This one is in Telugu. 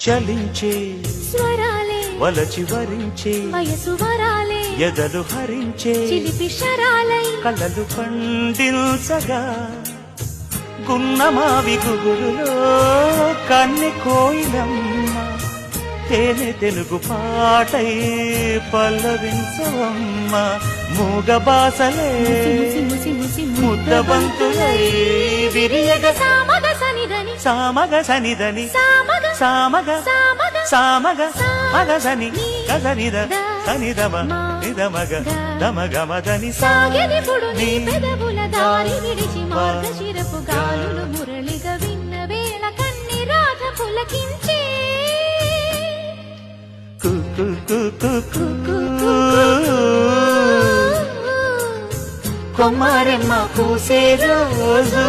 చలించే స్వరాలే వలచి వరించే వయసు వరాలే ఎదలు హరించే చిలిపి శరాలై కలలు పండించగా గున్నమావి గుగురులో కన్నె కోయిలమ్మ తేనె తెలుగు పాటై పల్లవించవమ్మ మూగ బాసలే ముద్దబంతులై విరియగ సామగ సనిదని సామగ సనిదని సామగ సామగ సామగ సామగ మగసని గసనిద సనిదమ నిదమగ దమగమదని సాగెదిపుడు నీ పెదవుల దారి విడిచి మార్గశిరపు గాలులు మురళిగా విన్న వేళ కన్ని రాధ పులకించే కొమ్మరెమ్మ పూసే రోజు